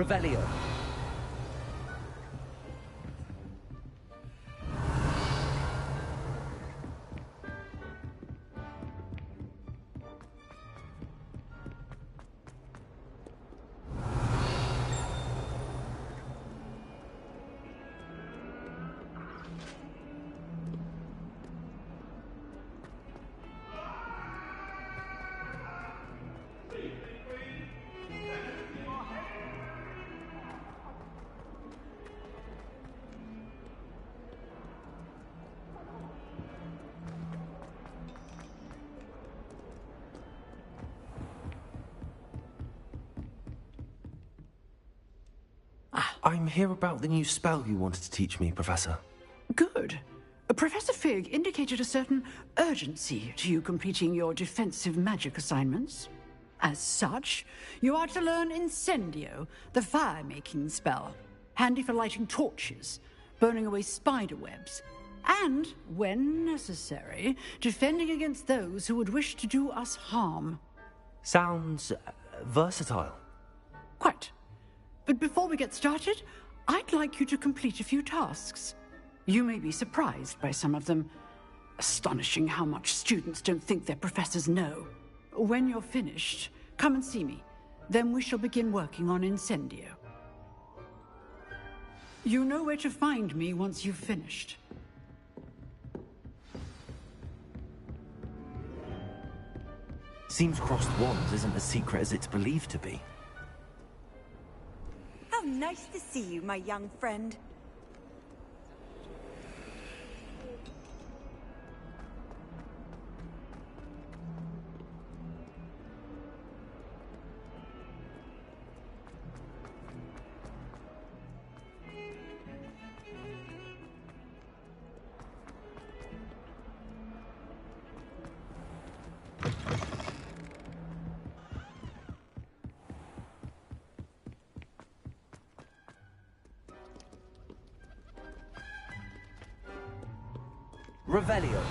Revelio. I'm here about the new spell you wanted to teach me, Professor. Good. Professor Fig indicated a certain urgency to you completing your defensive magic assignments. As such, you are to learn Incendio, the fire-making spell, handy for lighting torches, burning away spider webs, and, when necessary, defending against those who would wish to do us harm. Sounds versatile. Quite. But before we get started, I'd like you to complete a few tasks. You may be surprised by some of them. Astonishing how much students don't think their professors know. When you're finished, come and see me. Then we shall begin working on Incendio. You know where to find me once you've finished. Seems crossed wands isn't as secret as it's believed to be. How nice to see you, my young friend. Revelio.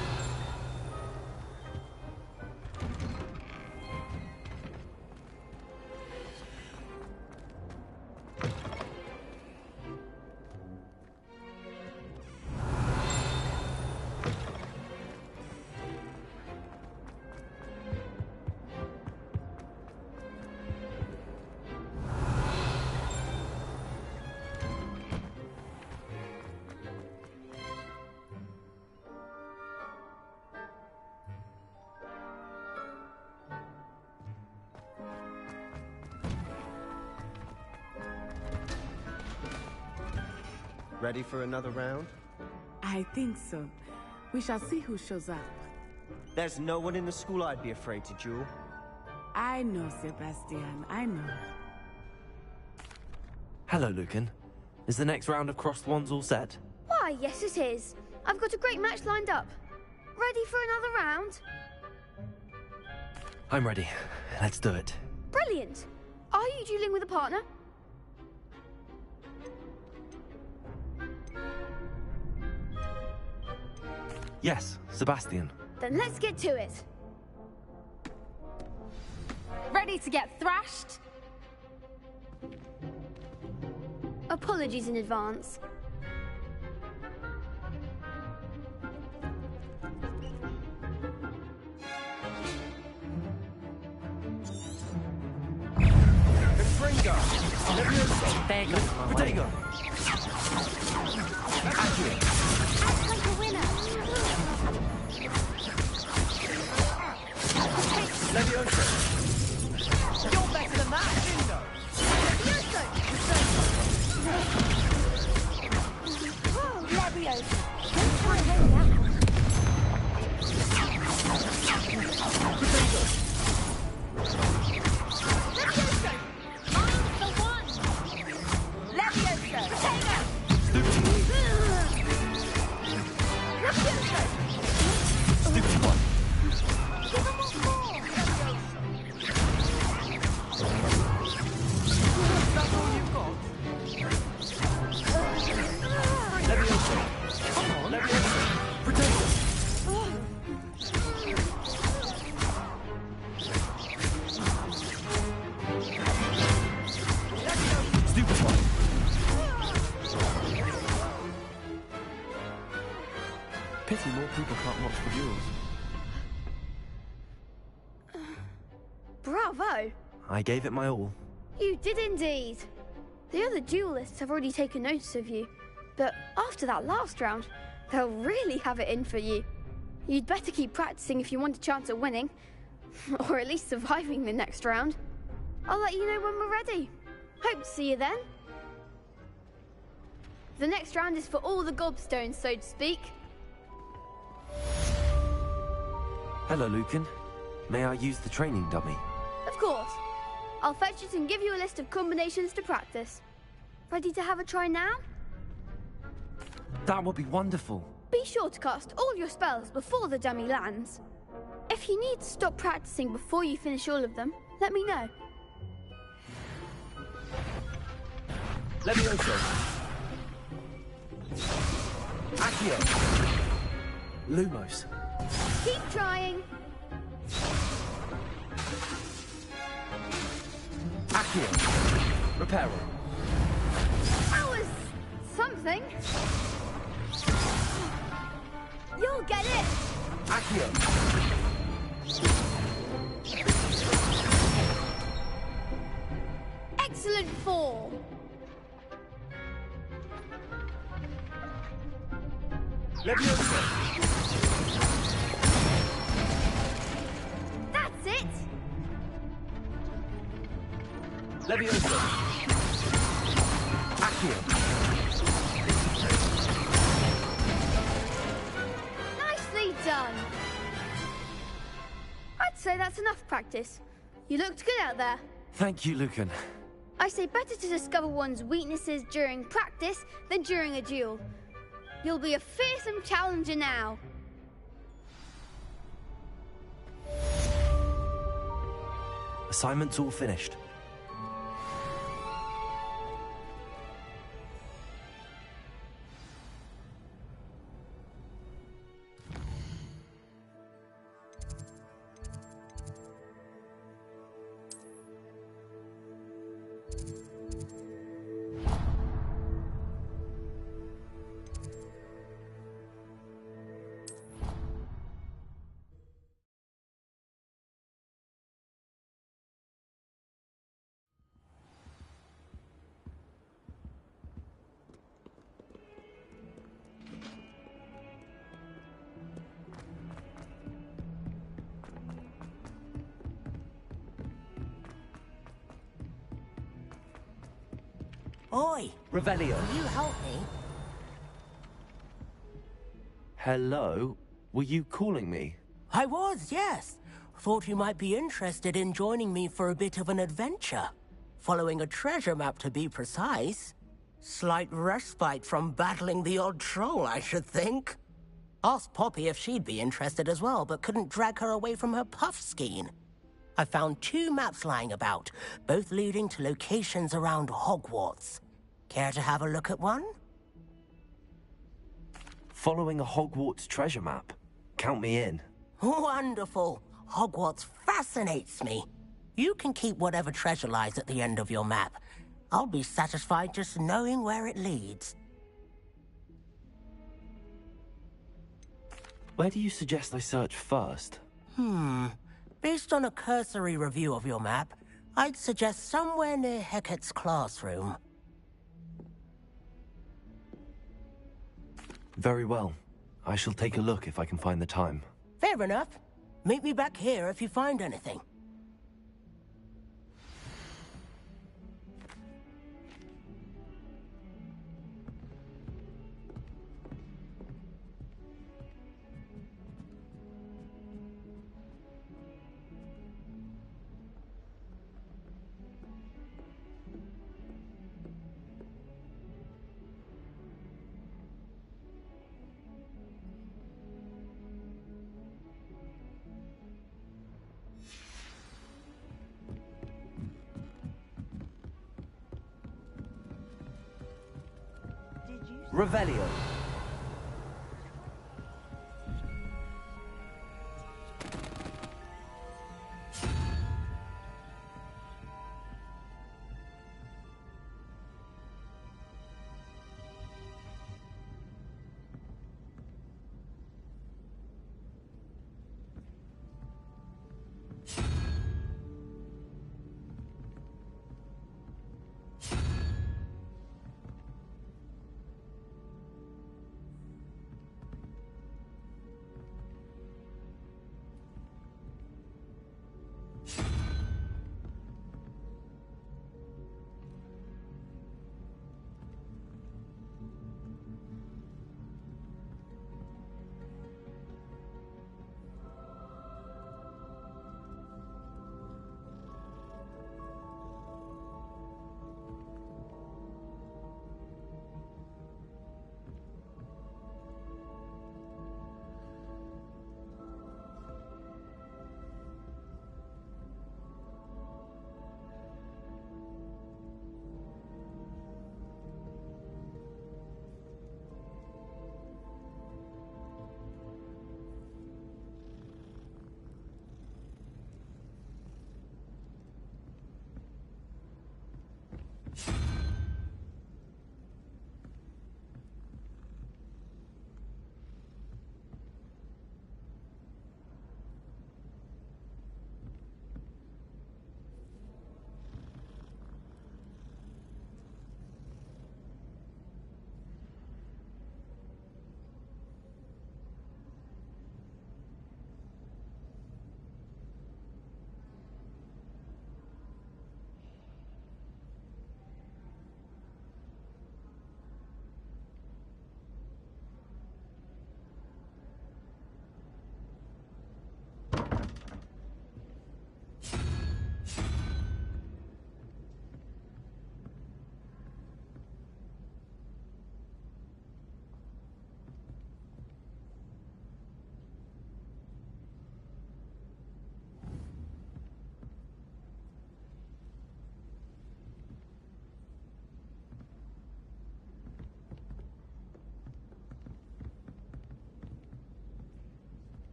Ready for another round? I think so. We shall see who shows up. There's no one in the school I'd be afraid to duel. I know, Sebastian. I know. Hello, Lucan. Is the next round of crossed wands all set? Why, yes it is. I've got a great match lined up. Ready for another round? I'm ready. Let's do it. Brilliant. Are you dueling with a partner? Yes, Sebastian. Then let's get to it. Ready to get thrashed? Apologies in advance. Confringo! Levioso! There you go. Potato! Accurate! Act like a winner. Levioso! You're better than that, Jindo! Whoa, Levioso. Don't try and hang out. Levioso! On the one! Levioso! Pity more people can't watch the duels. Bravo! I gave it my all. You did indeed. The other duelists have already taken notice of you, but after that last round, they'll really have it in for you. You'd better keep practicing if you want a chance at winning, or at least surviving the next round. I'll let you know when we're ready. Hope to see you then. The next round is for all the gobstones, so to speak. Hello, Lucan. May I use the training dummy? Of course. I'll fetch it and give you a list of combinations to practice. Ready to have a try now? That would be wonderful. Be sure to cast all your spells before the dummy lands. If you need to stop practicing before you finish all of them, let me know. Levioso. Accio. Lumos. Keep trying. Accio. Reparo. That was something. You'll get it. Accio. Excellent form. Levioso. That's it. Levioso. Accio. Nicely done. I'd say that's enough practice. You looked good out there. Thank you, Lucan. I say better to discover one's weaknesses during practice than during a duel. You'll be a fearsome challenger now. Assignment's all finished. Oi, Revelio. will you help me? Hello? Were you calling me? I was, yes. Thought you might be interested in joining me for a bit of an adventure. Following a treasure map, to be precise. Slight respite from battling the odd troll, I should think. Asked Poppy if she'd be interested as well, but couldn't drag her away from her puffskein. I found 2 maps lying about, both leading to locations around Hogwarts. Care to have a look at one? Following a Hogwarts treasure map. Count me in. Wonderful. Hogwarts fascinates me. You can keep whatever treasure lies at the end of your map. I'll be satisfied just knowing where it leads. Where do you suggest I search first? Based on a cursory review of your map, I'd suggest somewhere near Hecat's classroom. Very well. I shall take a look if I can find the time. Fair enough. Meet me back here if you find anything. Revelio.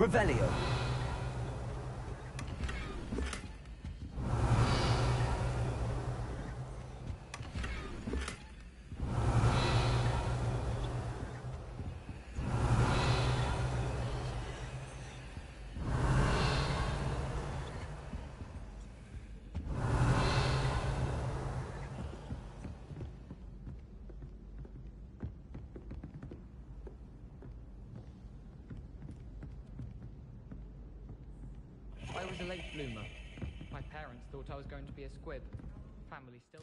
Revelio. I was a late bloomer. My parents thought I was going to be a squib. Family still...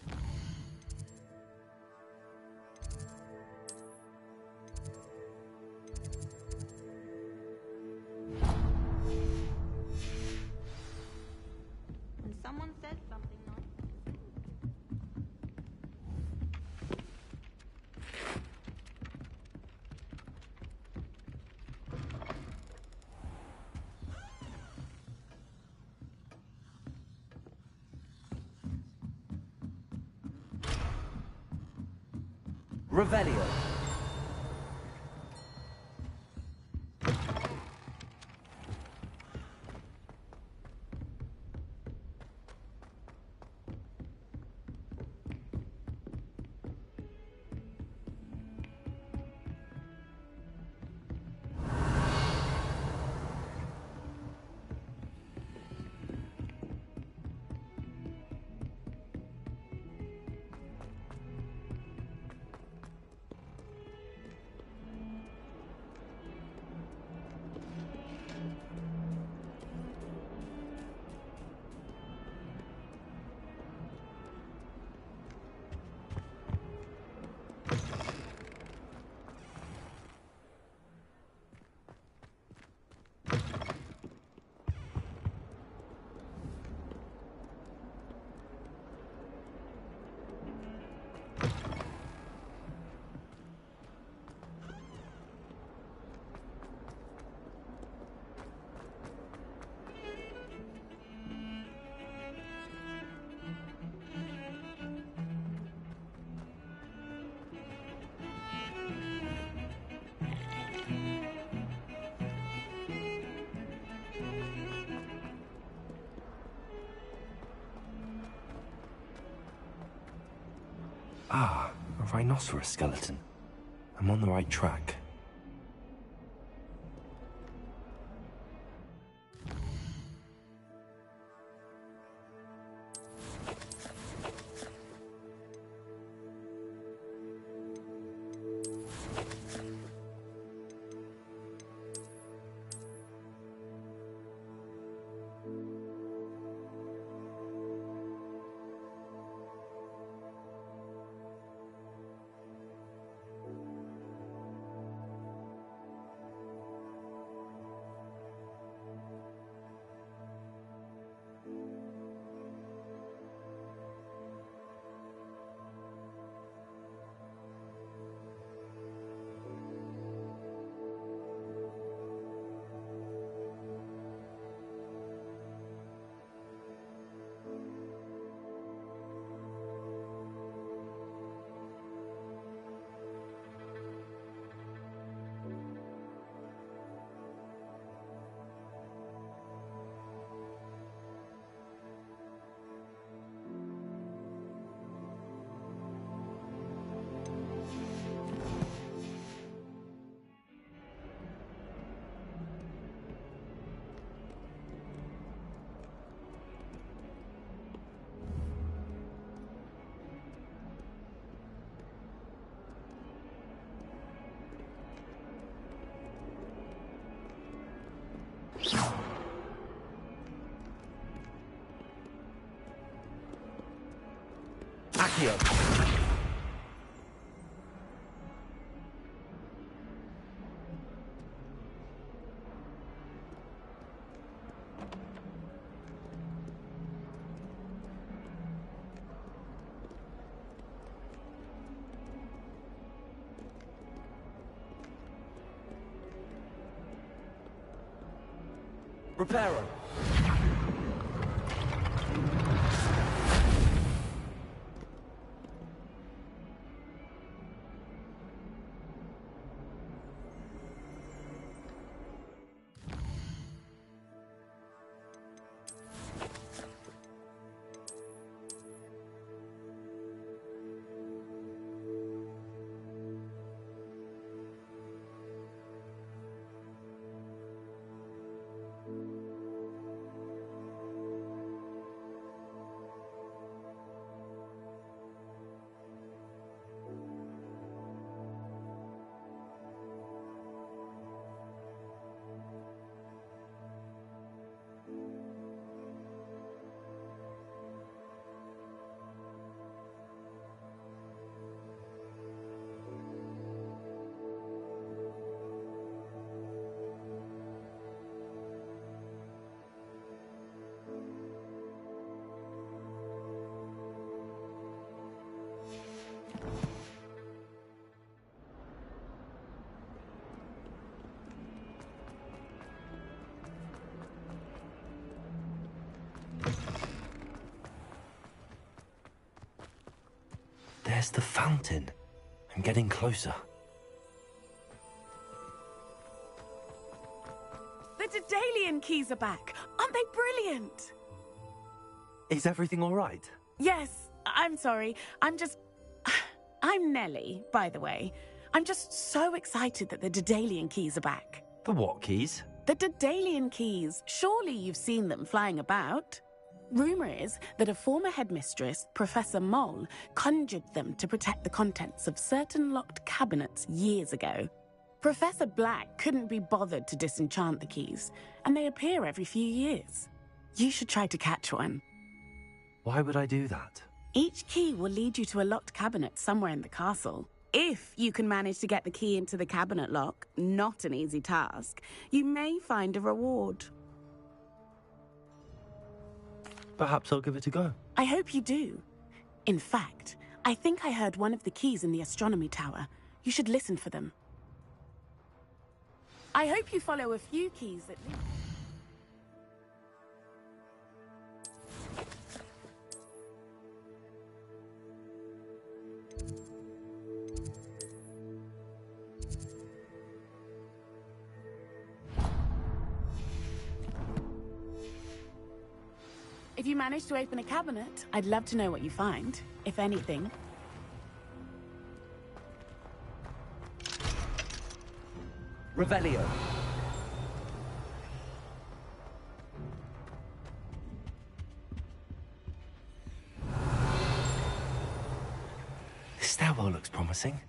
And someone said something nice. Revelio. Ah, a rhinoceros skeleton. I'm on the right track. Accio. Reparo. There's the fountain. I'm getting closer. The Daedalian keys are back. Aren't they brilliant? Is everything all right? Yes, I'm sorry. I'm Nellie, by the way. I'm just so excited that the Daedalian keys are back. The what keys? The Daedalian keys. Surely you've seen them flying about. Rumour is that a former headmistress, Professor Moll, conjured them to protect the contents of certain locked cabinets years ago. Professor Black couldn't be bothered to disenchant the keys, and they appear every few years. You should try to catch one. Why would I do that? Each key will lead you to a locked cabinet somewhere in the castle. If you can manage to get the key into the cabinet lock, not an easy task, you may find a reward. Perhaps I'll give it a go. I hope you do. In fact, I think I heard one of the keys in the astronomy tower. You should listen for them. I hope you follow a few keys that lead... If you manage to open a cabinet, I'd love to know what you find, if anything. Revelio. This stairwell looks promising.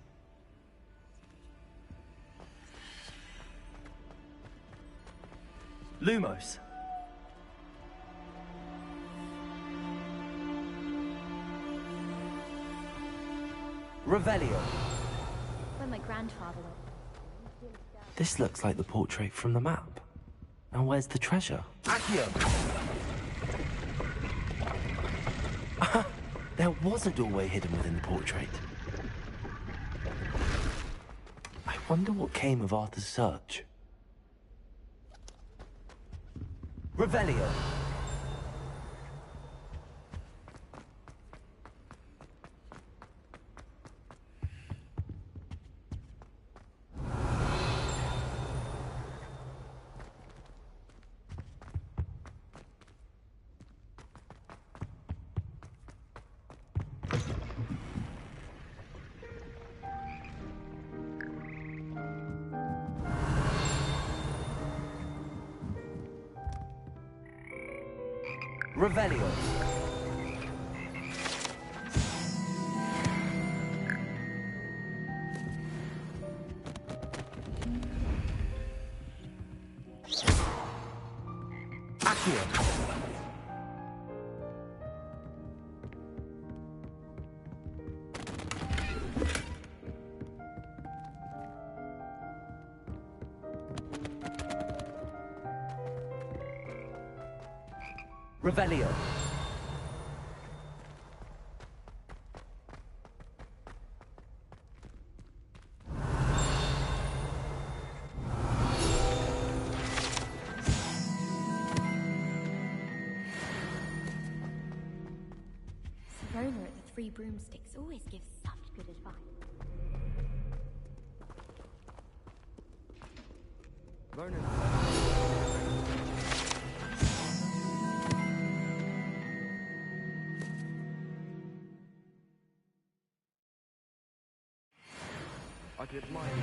Lumos. Revelio. When my grandfather went. This looks like the portrait from the map. Now where's the treasure? Accio! There was a doorway hidden within the portrait. I wonder what came of Arthur's search. Revelio. Revelio. Accio. Revelio. Savona at the Three Broomsticks always gives such good advice. Vernon. I could admire you.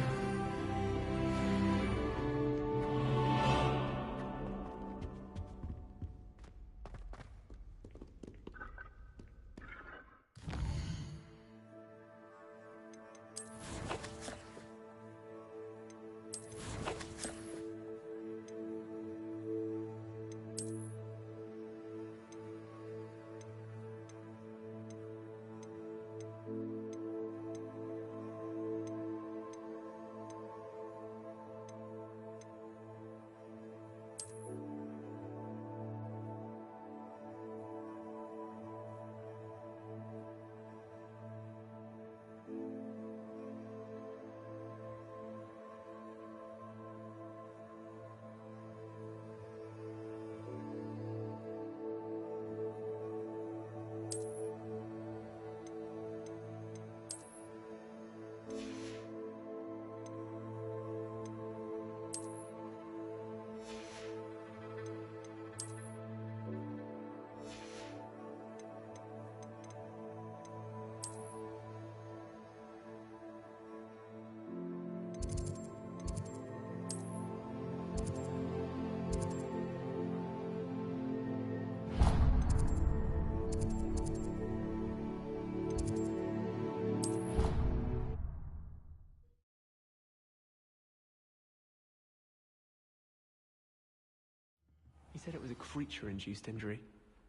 said it was a creature-induced injury,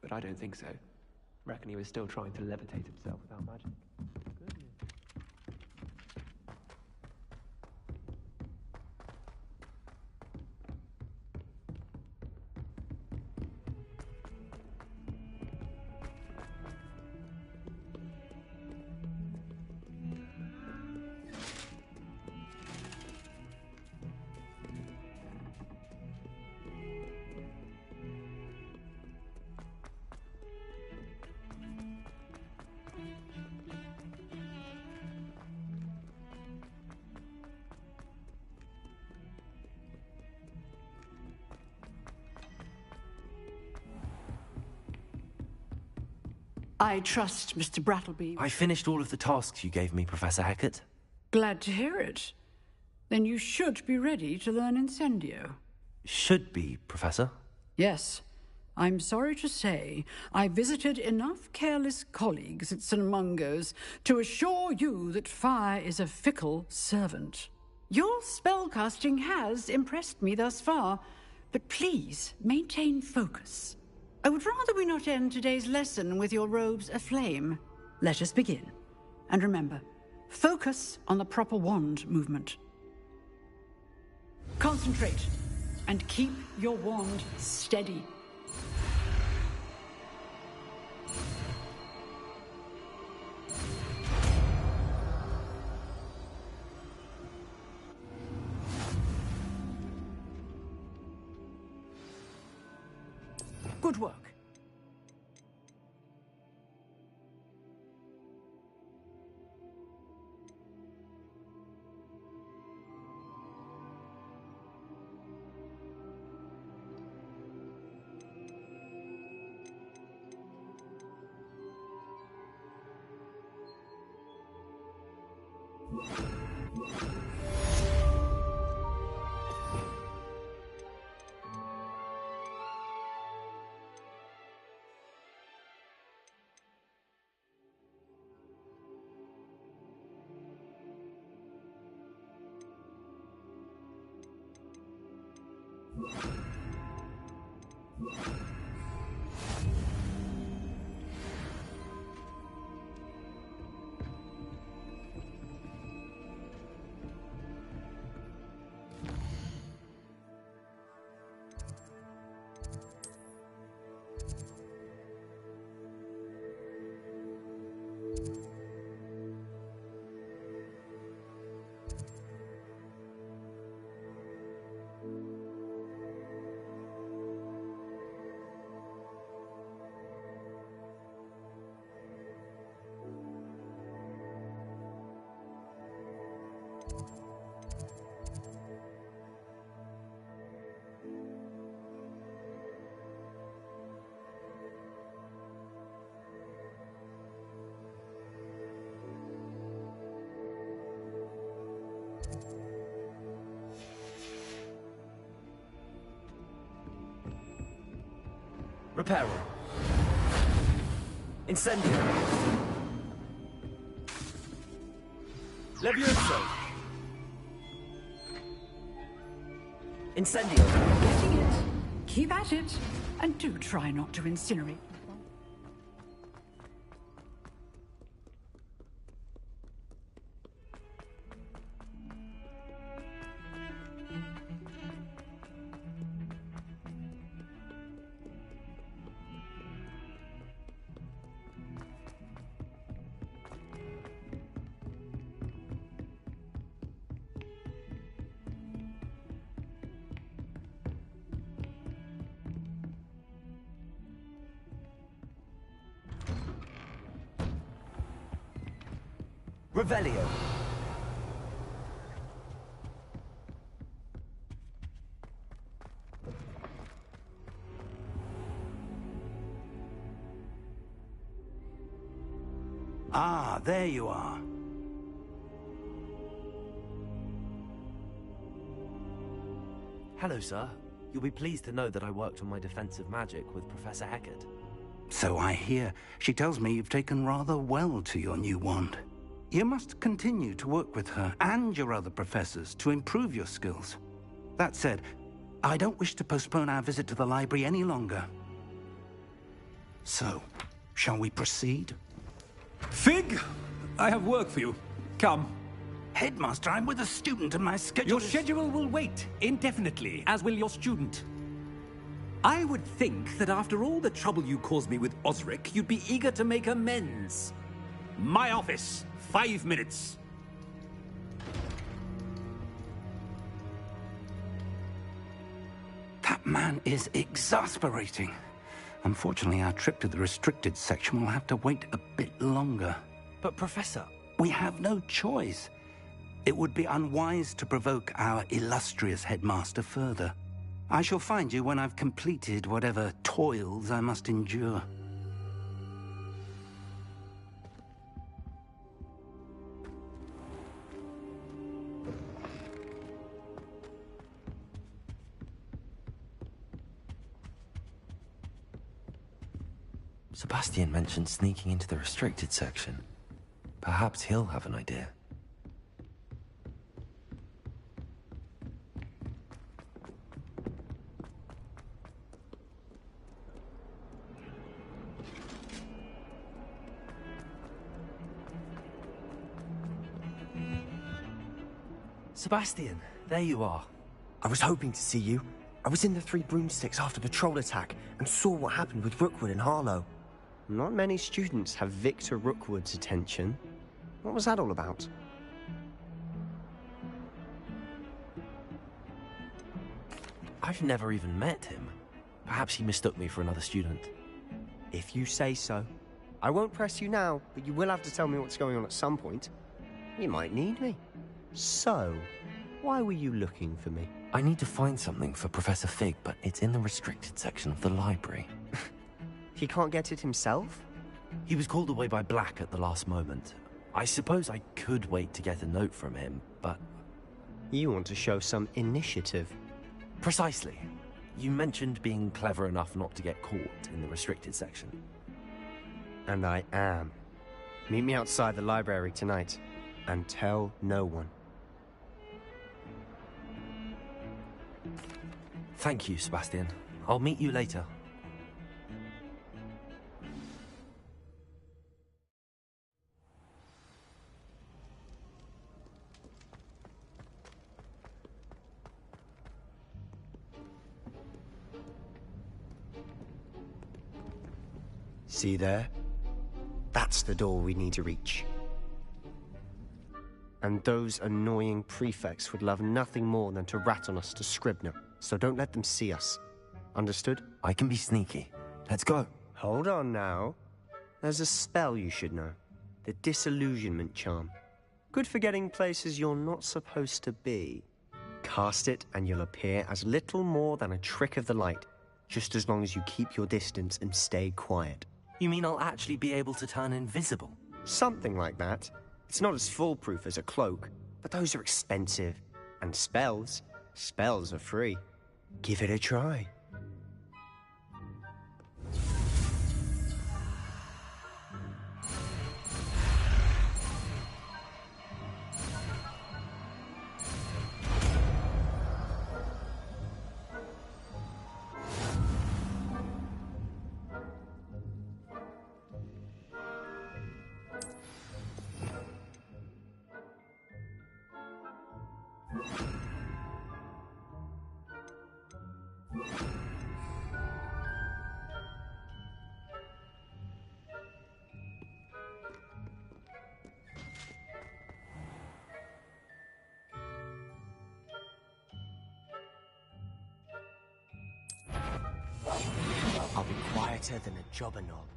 but I don't think so. Reckon he was still trying to levitate himself without magic. I trust Mr. Brattleby. I finished all of the tasks you gave me, Professor Hackett. Glad to hear it. Then you should be ready to learn Incendio. Should be, Professor. Yes. I'm sorry to say I visited enough careless colleagues at St. Mungo's to assure you that fire is a fickle servant. Your spellcasting has impressed me thus far, but please maintain focus. I would rather we not end today's lesson with your robes aflame. Let us begin. And remember, focus on the proper wand movement. Concentrate, and keep your wand steady. Good work. Reparo. Incendio. Levioso. Incendio. Getting it. Keep at it. And do try not to incinerate. Revelio. Ah, there you are. Hello, sir. You'll be pleased to know that I worked on my defensive magic with Professor Hackett. So I hear. She tells me you've taken rather well to your new wand. You must continue to work with her and your other professors to improve your skills. That said, I don't wish to postpone our visit to the library any longer. So, shall we proceed? Fig! I have work for you. Come. Headmaster, I'm with a student and my schedule Your schedule will wait indefinitely, as will your student. I would think that after all the trouble you caused me with Osric, you'd be eager to make amends. My office, 5 minutes. That man is exasperating. Unfortunately, our trip to the restricted section will have to wait a bit longer. But, Professor... We have no choice. It would be unwise to provoke our illustrious headmaster further. I shall find you when I've completed whatever toils I must endure. Sebastian mentioned sneaking into the restricted section. Perhaps he'll have an idea. Sebastian, There you are. I was hoping to see you. I was in the Three Broomsticks after the troll attack and saw what happened with Rookwood and Harlow. Not many students have Victor Rookwood's attention. What was that all about? I've never even met him. Perhaps he mistook me for another student. If you say so. I won't press you now, but you will have to tell me what's going on at some point. You might need me. So, why were you looking for me? I need to find something for Professor Fig, but it's in the restricted section of the library. He can't get it himself? He was called away by Black at the last moment. I suppose I could wait to get a note from him, but... You want to show some initiative. Precisely. You mentioned being clever enough not to get caught in the restricted section. And I am. Meet me outside the library tonight, and tell no one. Thank you, Sebastian. I'll meet you later. See there? That's the door we need to reach. And those annoying prefects would love nothing more than to rat on us to Scribner, so don't let them see us. Understood? I can be sneaky. Let's go. Hold on now. There's a spell you should know. The Disillusionment Charm. Good for getting places you're not supposed to be. Cast it and you'll appear as little more than a trick of the light, just as long as you keep your distance and stay quiet. You mean I'll actually be able to turn invisible? Something like that. It's not as foolproof as a cloak, but those are expensive. And spells are free. Give it a try. I'll be quieter than a jobber knob.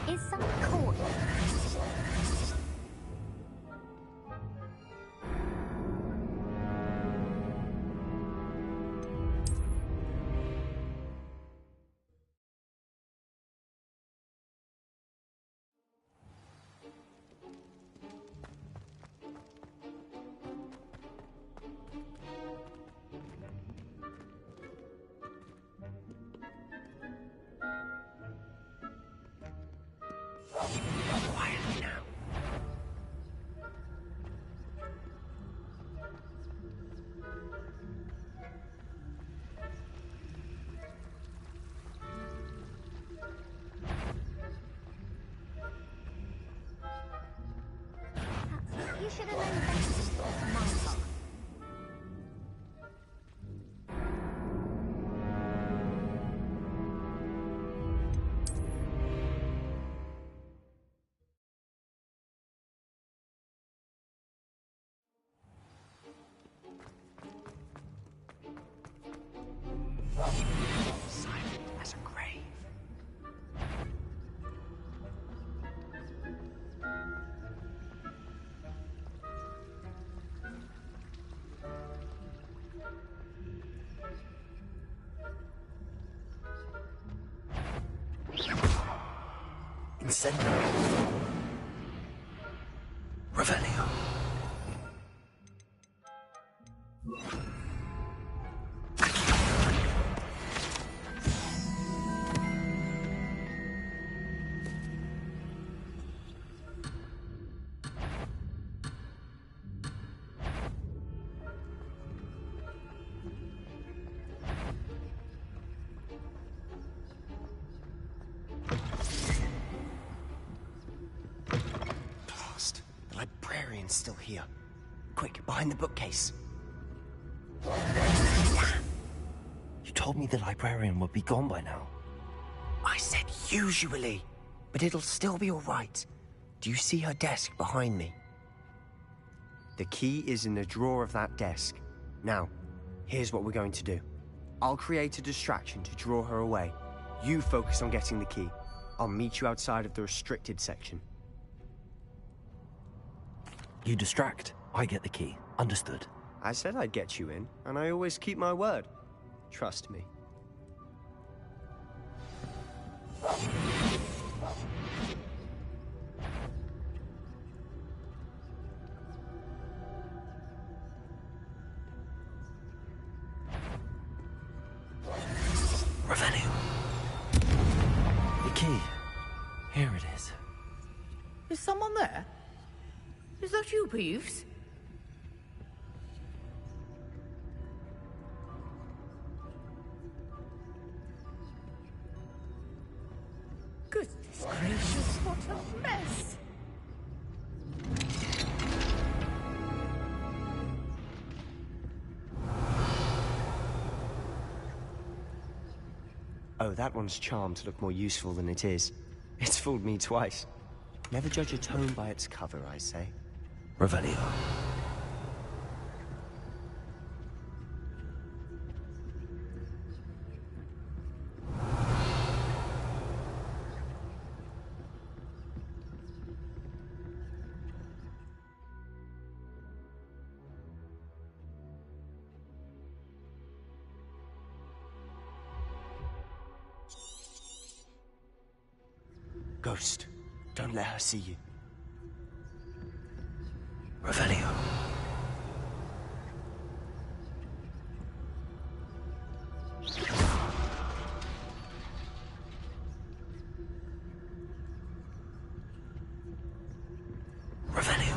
Is someone caught? Quiet. should have known better. That's my fault. Silent as a grave. Incendio. Revelio. Blast. The librarian's still here. Quick, behind the bookcase. You told me the librarian would be gone by now. I said usually, but it'll still be all right. Do you see her desk behind me? The key is in the drawer of that desk. Now, here's what we're going to do. I'll create a distraction to draw her away. You focus on getting the key. I'll meet you outside of the restricted section. You distract, I get the key. Understood. I said I'd get you in, and I always keep my word. Trust me. Revelio. The key. Here it is. Is someone there? Is that you, Peeves? Goodness gracious, what a mess! Oh, that one's charmed to look more useful than it is. It's fooled me twice. Never judge a tome by its cover, I say. Revelio. Ghost, don't let her see you. Revelio. Revelio.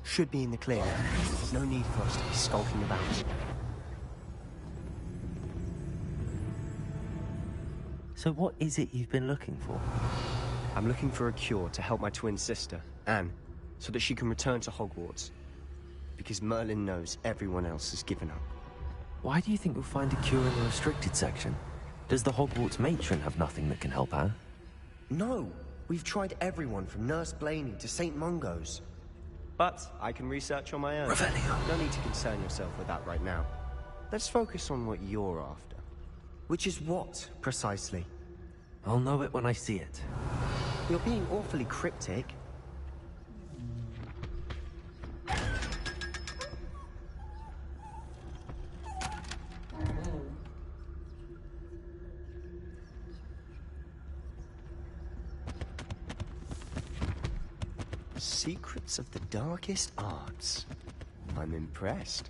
Should be in the clear. There's no need for us to be skulking about. So what is it you've been looking for? I'm looking for a cure to help my twin sister, Anne, so that she can return to Hogwarts. Because Merlin knows everyone else has given up. Why do you think you'll find a cure in the restricted section? Does the Hogwarts matron have nothing that can help Anne? No! We've tried everyone from Nurse Blaney to St. Mungo's. But I can research on my own. Revelio. No need to concern yourself with that right now. Let's focus on what you're after. Which is what, precisely? I'll know it when I see it. You're being awfully cryptic. Secrets of the darkest arts. I'm impressed.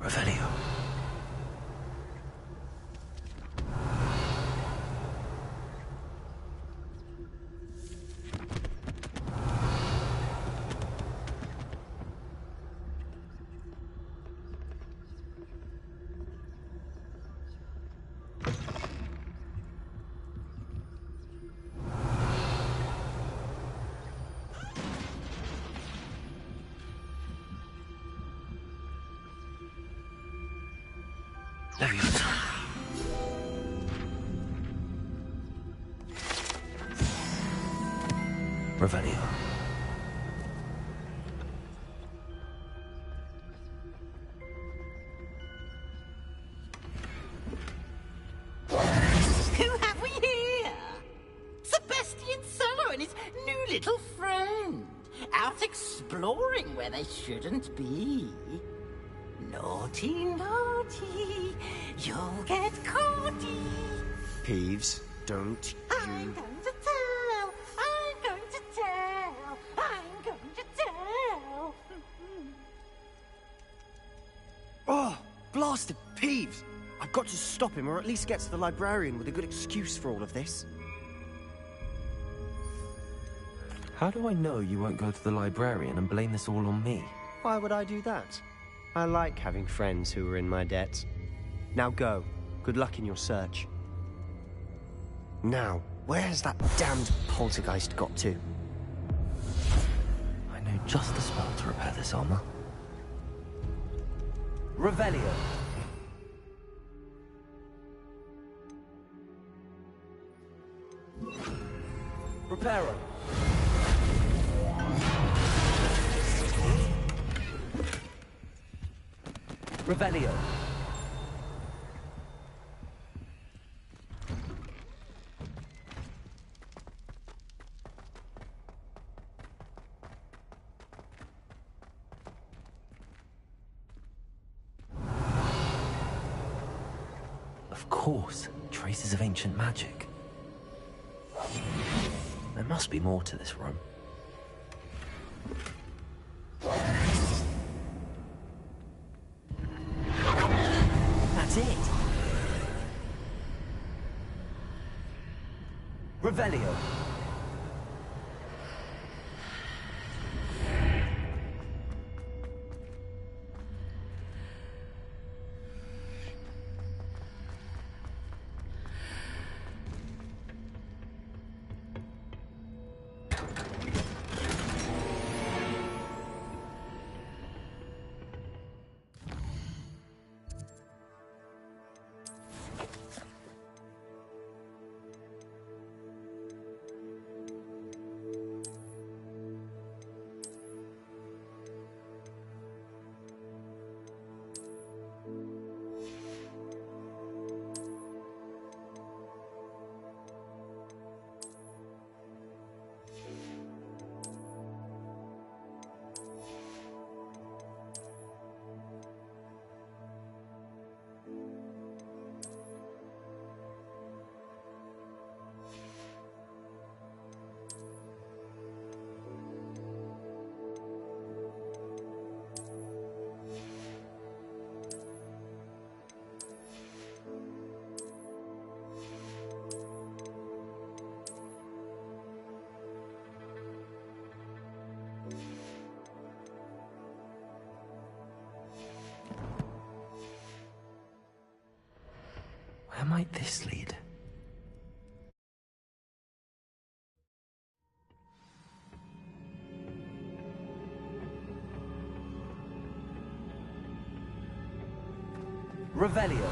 Revelio. Leviosa. Revelio. Who have we here? Sebastian Solo and his new little friend. Out exploring where they shouldn't be. Naughty, naughty, you'll get caughty. Peeves, don't I'm you... going to tell, I'm going to tell, I'm going to tell. Oh, blasted Peeves! I've got to stop him, or at least get to the librarian with a good excuse for all of this. How do I know you won't go to the librarian and blame this all on me? Why would I do that? I like having friends who are in my debt. Now go. Good luck in your search. Now, where has that damned poltergeist got to? I know just the spell to repair this armor. Revelio. Reparo. Revelio. Of course, traces of ancient magic. There must be more to this room. That's it. Revelio. Where might this lead? Revelio.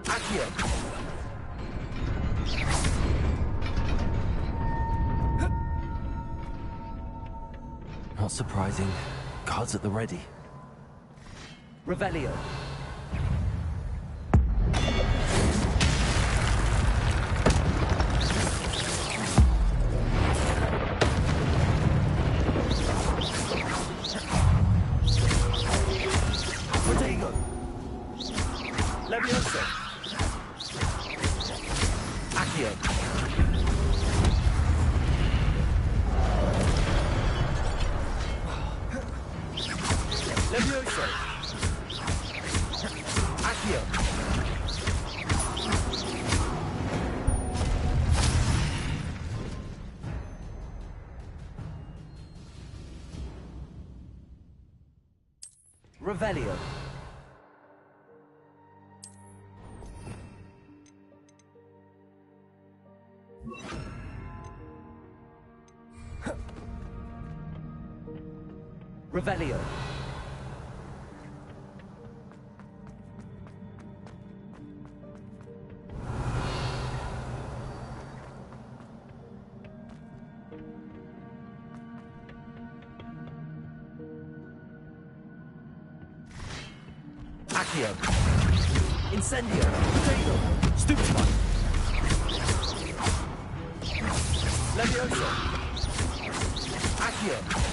Accio. Not surprising. Guards at the ready. Revelio. Protego. Leviosa. Accio. Leviosa. Accio. Revelio. Revelio. Accio. Incendio. Potato. Stupefy. Levioso. Accio.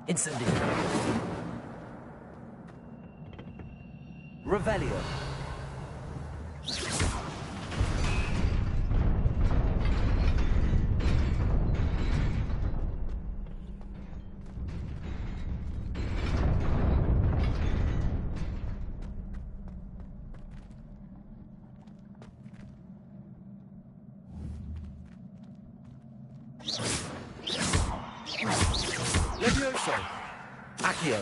Incendio. Revelio. Levioso. Accio.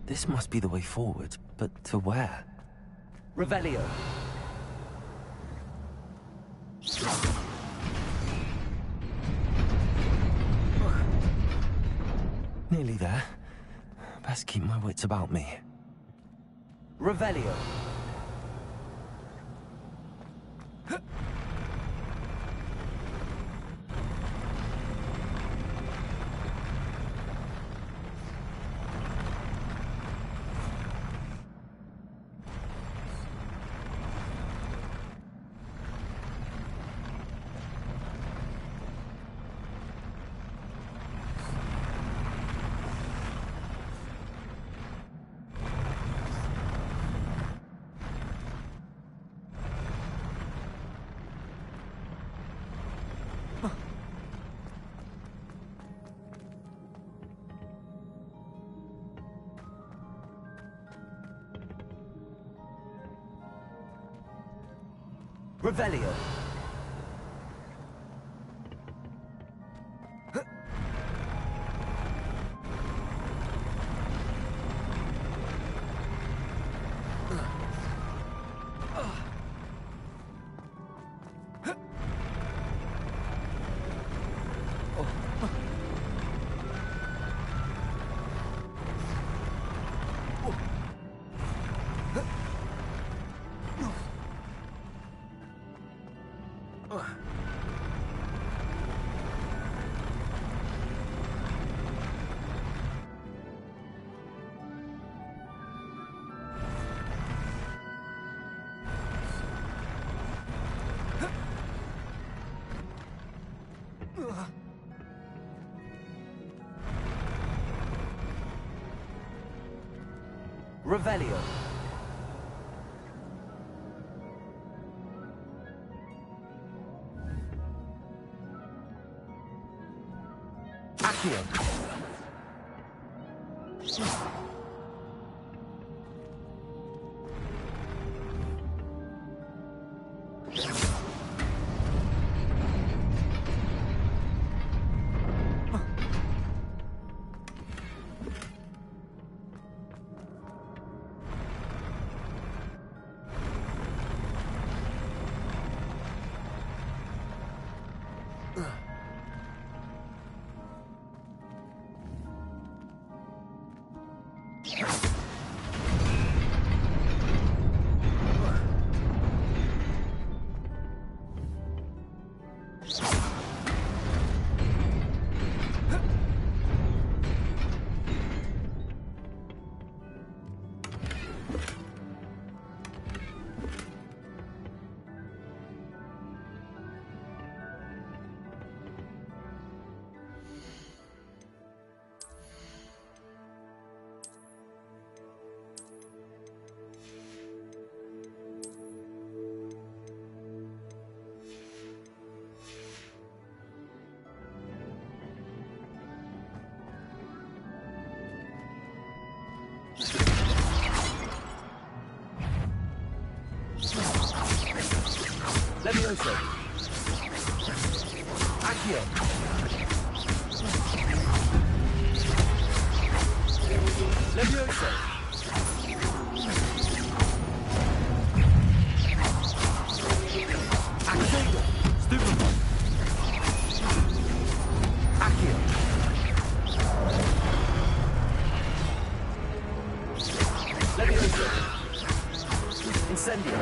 This must be the way forward, but to where? Revelio. Nearly there. Best keep my wits about me. Revelio. Revelio. Revelio. Accio. Levioso. Accio. Levioso. Accio. Stupefy. Accio. Levioso. Incendio.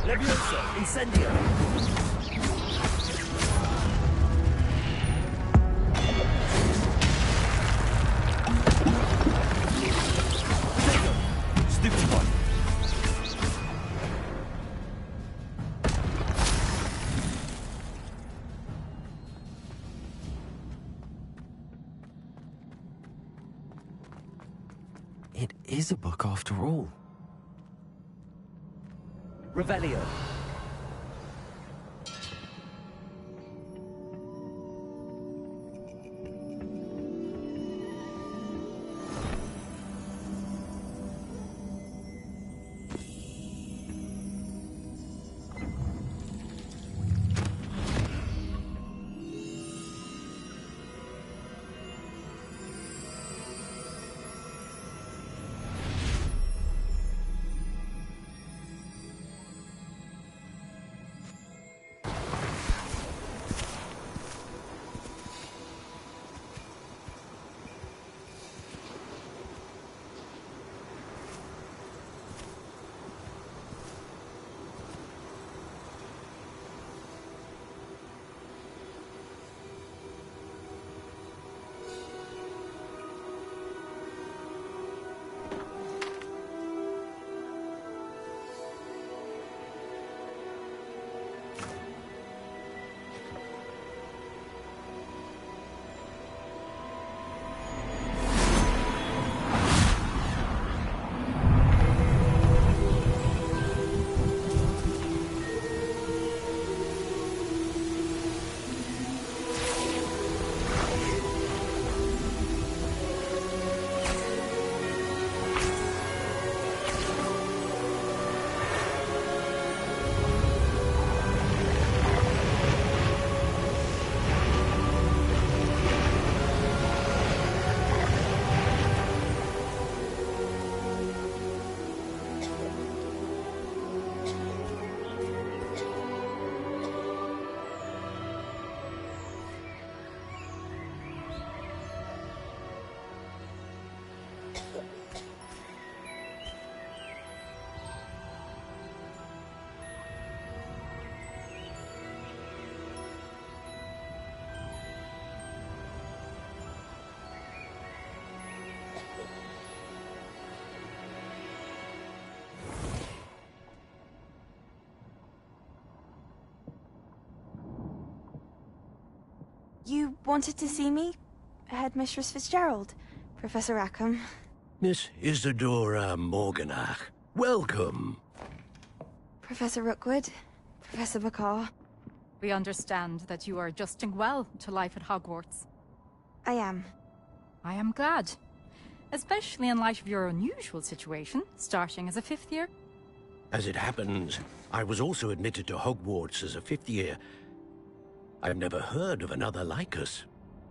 Levioso. Incendio. Stupefy. It is a book after all. Revelio. You wanted to see me? Headmistress Fitzgerald? Professor Rackham? Miss Isadora Morganach, welcome. Professor Rookwood? Professor Bakar? We understand that you are adjusting well to life at Hogwarts. I am. I am glad. Especially in light of your unusual situation, starting as a 5th year. As it happens, I was also admitted to Hogwarts as a 5th year. I've never heard of another like us.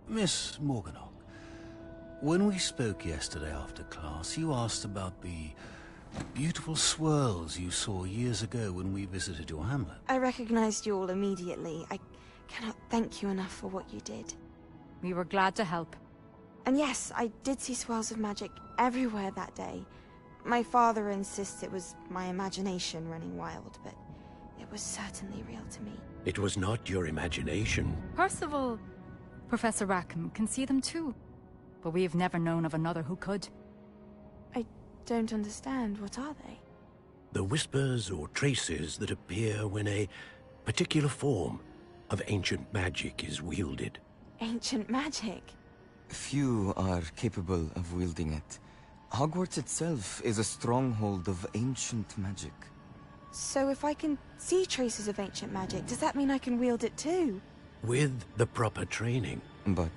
Miss Morganach, when we spoke yesterday after class, you asked about the beautiful swirls you saw years ago when we visited your hamlet. I recognized you all immediately. I cannot thank you enough for what you did. We were glad to help. And yes, I did see swirls of magic everywhere that day. My father insists it was my imagination running wild, but it was certainly real to me. It was not your imagination. Percival, Professor Rackham can see them too. But we have never known of another who could. I don't understand. What are they? The whispers or traces that appear when a particular form of ancient magic is wielded. Ancient magic? Few are capable of wielding it. Hogwarts itself is a stronghold of ancient magic. So if I can see traces of ancient magic, does that mean I can wield it too? With the proper training. But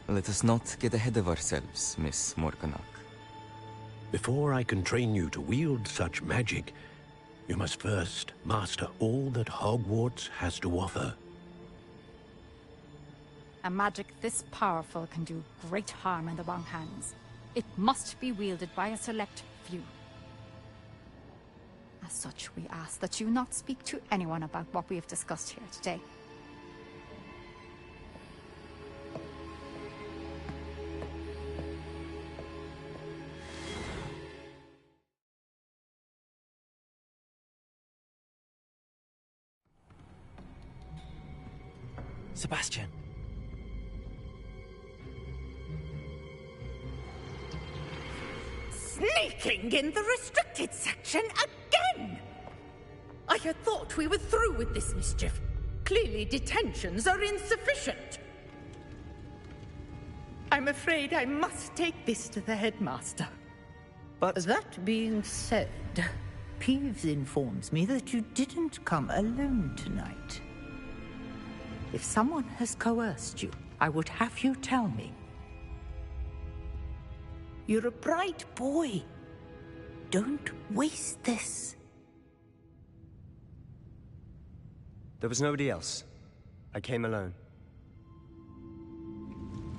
let us not get ahead of ourselves, Miss Morganach. Before I can train you to wield such magic, you must first master all that Hogwarts has to offer. A magic this powerful can do great harm in the wrong hands. It must be wielded by a select few. As such, we ask that you not speak to anyone about what we have discussed here today. Sebastian. Sneaking in the restricted section again! I had thought we were through with this mischief. Clearly detentions are insufficient. I'm afraid I must take this to the headmaster. But that being said, Peeves informs me that you didn't come alone tonight. If someone has coerced you, I would have you tell me. You're a bright boy. Don't waste this. there was nobody else. I came alone.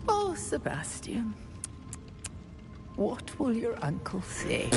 Oh, Sebastian. What will your uncle say?